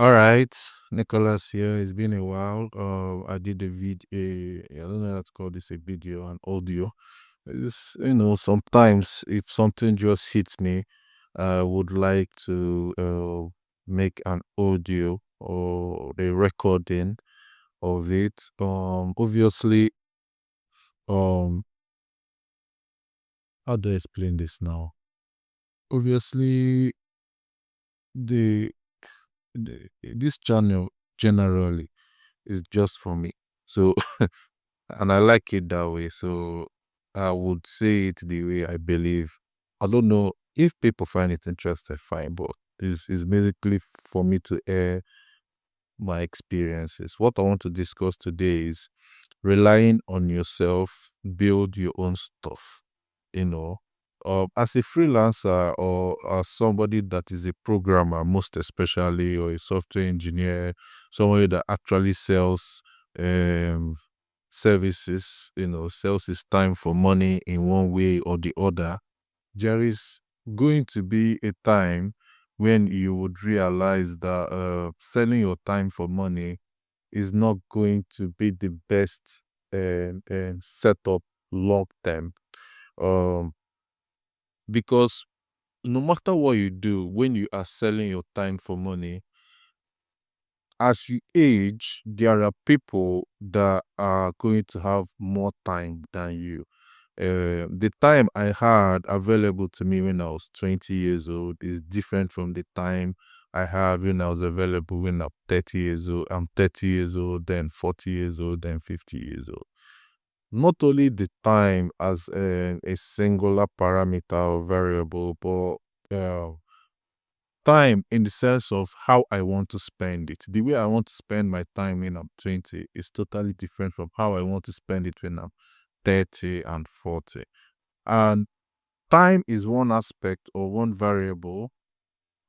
All right, Nicholas here. It's been a while. I did a video. I don't know how to call this a video, an audio. It's, sometimes if something just hits me, I would like to make an audio or a recording of it. Obviously, um, how do I explain this now? Obviously, the, this channel generally is just for me. So and I like it that way. So I would say it the way I believe. I don't know if people find it interesting, fine, but it's basically for me to air my experiences. What I want to discuss today is relying on yourself, build your own stuff. You know, as a freelancer or as somebody that is a programmer, most especially, or a software engineer, somebody that actually sells um services, sells his time for money in one way or the other, there is going to be a time when you would realize that selling your time for money is not going to be the best setup long term. Um, because no matter what you do, when you are selling your time for money, as you age, there are people that are going to have more time than you. The time I had available to me when I was 20 years old is different from the time I had when I was available when I'm 30 years old. I'm 30 years old, then 40 years old, then 50 years old. Not only the time as a singular parameter or variable, but time in the sense of how I want to spend it. The way I want to spend my time when I'm 20 is totally different from how I want to spend it when I'm 30 and 40. And time is one aspect or one variable.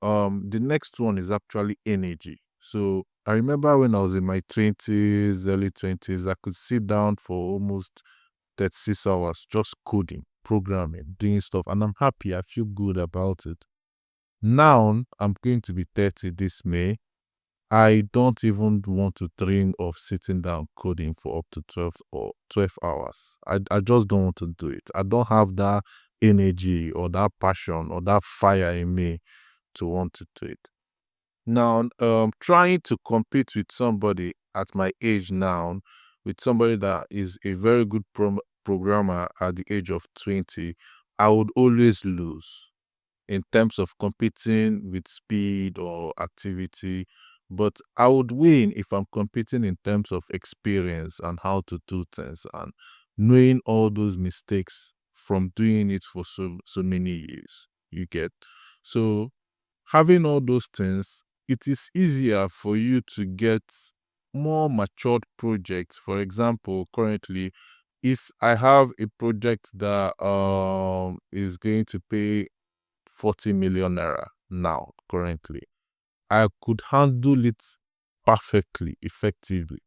The next one is actually energy. So I remember when I was in my 20s, early 20s, I could sit down for almost 36 hours just coding, programming, doing stuff, and I'm happy. I feel good about it. Now I'm going to be 30 this May. I don't even want to dream of sitting down coding for up to 12 hours. I just don't want to do it. I don't have that energy or that passion or that fire in me to want to do it. Now, trying to compete with somebody at my age now, with somebody that is a very good programmer at the age of 20, I would always lose in terms of competing with speed or activity. But I would win if I'm competing in terms of experience and how to do things and knowing all those mistakes from doing it for so many years. You get so having all those things, it is easier for you to get more matured projects. For example, currently, if I have a project that is going to pay 40 million naira now currently, I could handle it perfectly, effectively.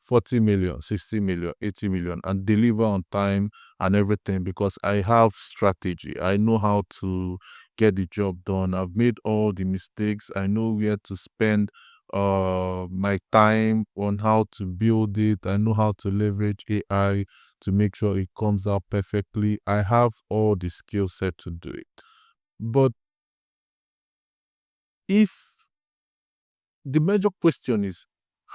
40 million, 60 million, 80 million, and deliver on time and everything because I have strategy. I know how to get the job done. I've made all the mistakes. I know where to spend my time on how to build it. I know how to leverage AI to make sure it comes out perfectly. I have all the skill set to do it. But if the major question is,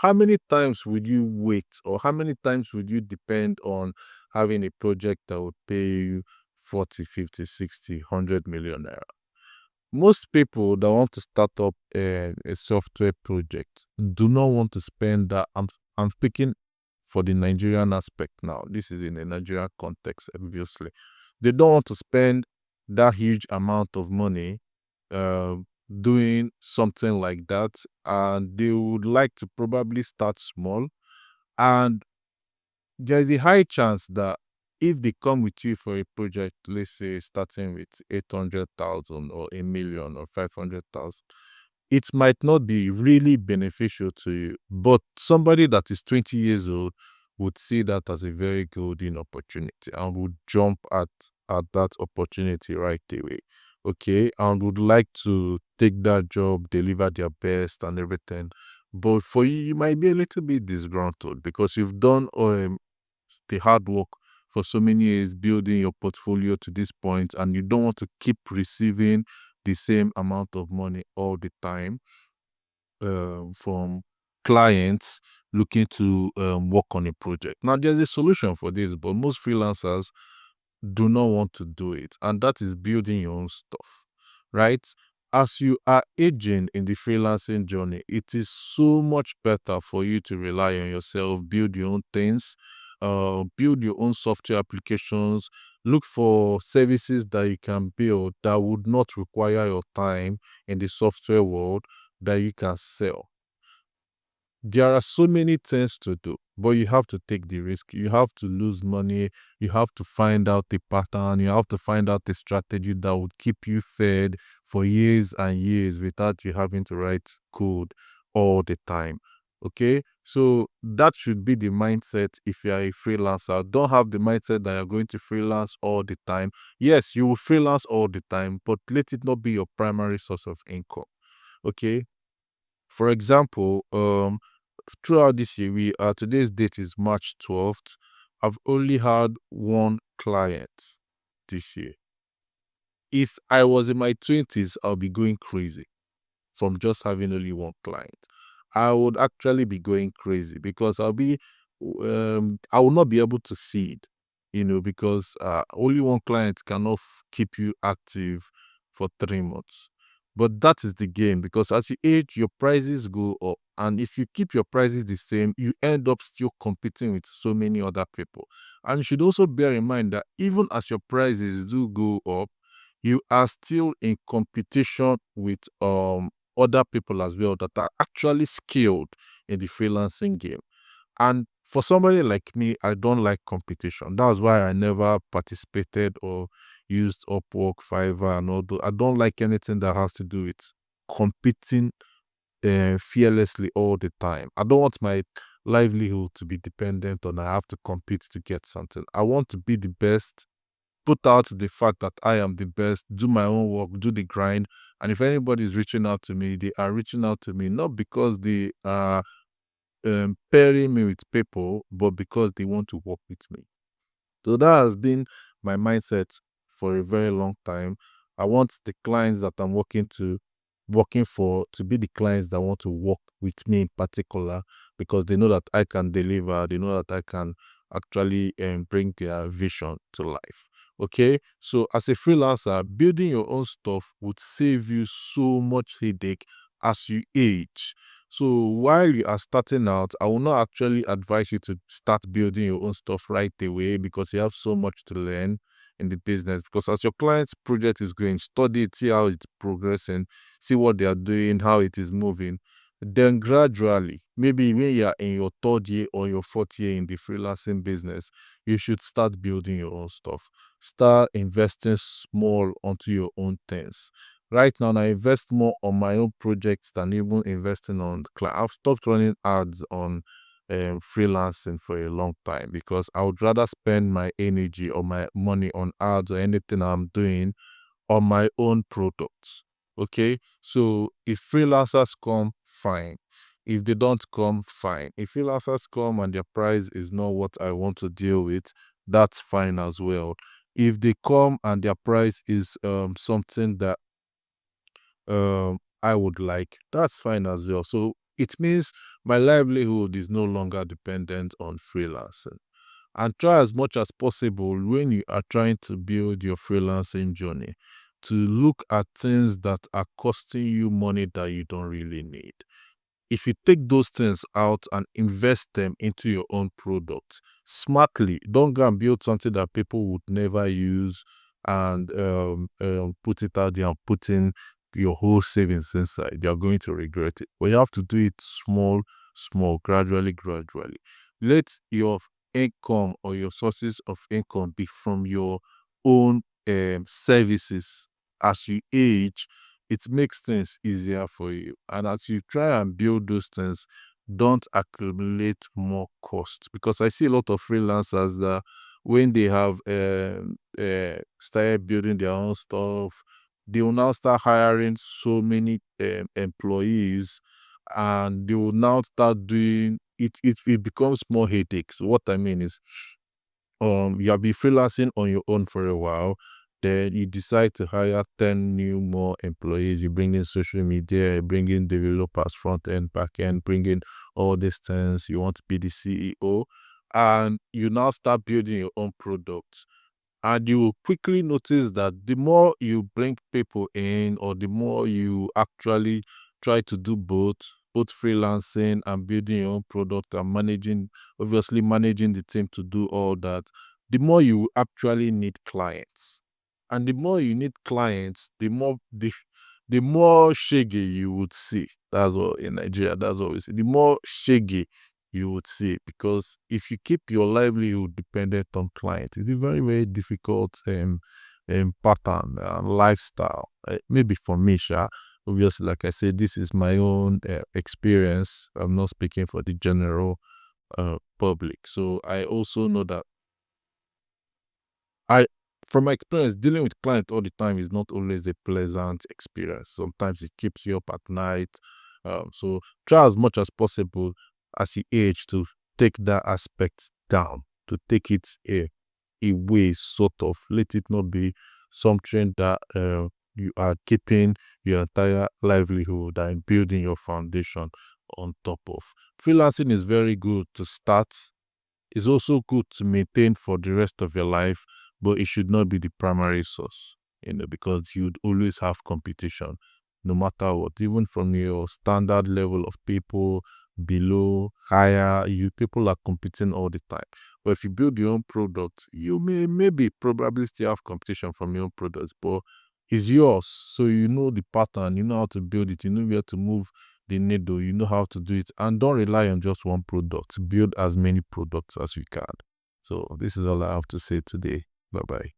how many times would you wait or how many times would you depend on having a project that would pay you 40, 50, 60, 100 million naira? Most people that want to start up a software project do not want to spend that. I'm speaking for the Nigerian aspect now. This is in a Nigerian context, obviously. They don't want to spend that huge amount of money uh, doing something like that, and they would like to probably start small. And there's a high chance that if they come with you for a project, let's say starting with 800,000 or a million or 500,000, it might not be really beneficial to you. But somebody that is 20 years old would see that as a very golden opportunity and would jump at that opportunity right away. okay, and would like to take that job, deliver their best and everything. But for you, you might be a little bit disgruntled because you've done the hard work for so many years building your portfolio to this point, and you don't want to keep receiving the same amount of money all the time from clients looking to work on a project. Now, there's a solution for this, but most freelancers do not want to do it, and that is building your own stuff, right? As you are aging in the freelancing journey, it is so much better for you to rely on yourself, build your own things, build your own software applications, look for services that you can build that would not require your time in the software world that you can sell. There are so many things to do, but you have to take the risk. You have to lose money. You have to find out the pattern. You have to find out the strategy that would keep you fed for years and years without you having to write code all the time. Okay, so that should be the mindset if you are a freelancer. Don't have the mindset that you're going to freelance all the time. Yes, you will freelance all the time, but let it not be your primary source of income. Okay, for example, throughout this year, we today's date is March 12th. I've only had one client this year. If I was in my 20s, I'll be going crazy from just having only one client. I would actually be going crazy because I will not be able to seed, because only one client cannot keep you active for 3 months. But that is the game because as you age, your prices go up. And if you keep your prices the same, you end up still competing with so many other people. And you should also bear in mind that even as your prices do go up, you are still in competition with other people as well that are actually skilled in the freelancing game. And for somebody like me, I don't like competition. That's why I never participated or used Upwork, Fiverr, and all those. I don't like anything that has to do with competing fearlessly all the time. I don't want my livelihood to be dependent on I have to compete to get something. I want to be the best, put out the fact that I am the best, do my own work, do the grind. And if anybody is reaching out to me, they are reaching out to me not because they are pairing me with people, but because they want to work with me. So that has been my mindset for a very long time. I want the clients that I'm working for to be the clients that want to work with me in particular because they know that I can deliver, they know that I can actually bring their vision to life. Okay, so as a freelancer, building your own stuff would save you so much headache as you age. So while you are starting out, I will not actually advise you to start building your own stuff right away because you have so much to learn in the business. Because as your client's project is going, study it, see how it's progressing, see what they are doing, how it is moving. Then gradually, maybe when you are in your third year or your fourth year in the freelancing business, you should start building your own stuff. Start investing small onto your own things. Right now, I invest more on my own projects than even investing on the client. I've stopped running ads on freelancing for a long time because I would rather spend my energy or my money on ads or anything I'm doing on my own products. Okay, so if freelancers come, fine. If they don't come, fine. If freelancers come and their price is not what I want to deal with, that's fine as well. If they come and their price is something that I would like, that's fine as well. So it means my livelihood is no longer dependent on freelancing. And try as much as possible when you are trying to build your freelancing journey to look at things that are costing you money that you don't really need. If you take those things out and invest them into your own product smartly, don't go and build something that people would never use and put it out there and put in your whole savings inside. You're going to regret it. But you have to do it small, small, gradually, gradually. Let your income or your sources of income be from your own services. As you age, it makes things easier for you. And as you try and build those things, don't accumulate more costs. Because I see a lot of freelancers that when they have started building their own stuff, they will now start hiring so many employees, and they will now start doing it. It becomes more headache. So what I mean is, you have been freelancing on your own for a while, then you decide to hire 10 new more employees. You bring in social media, you bring in developers, front end, back end, bring in all these things. You want to be the CEO, and you now start building your own products. And you will quickly notice that the more you bring people in, or the more you actually try to do both freelancing and building your own product and managing, obviously managing the team to do all that, the more you actually need clients. And the more you need clients, the more shaggy you would see. That's what in Nigeria, that's what we see. The more shaggy you would see, because if you keep your livelihood dependent on clients, it's a very, very difficult pattern lifestyle. Maybe for me, Sha, obviously, like I said, this is my own experience. I'm not speaking for the general public. So I also know that I, from my experience, dealing with clients all the time is not always a pleasant experience. Sometimes it keeps you up at night. So try as much as possible as you age to take that aspect down, to take it away, sort of. Let it not be something that you are keeping your entire livelihood and building your foundation on top of. Freelancing is very good to start. It's also good to maintain for the rest of your life, but it should not be the primary source, because you'd always have competition, no matter what, even from your standard level of people, below, higher, people are competing all the time. But if you build your own product, you may maybe probably still have competition from your own products, but it's yours. So you know the pattern, you know how to build it, you know where to move the needle, you know how to do it, and don't rely on just one product. Build as many products as you can. So this is all I have to say today. Bye bye.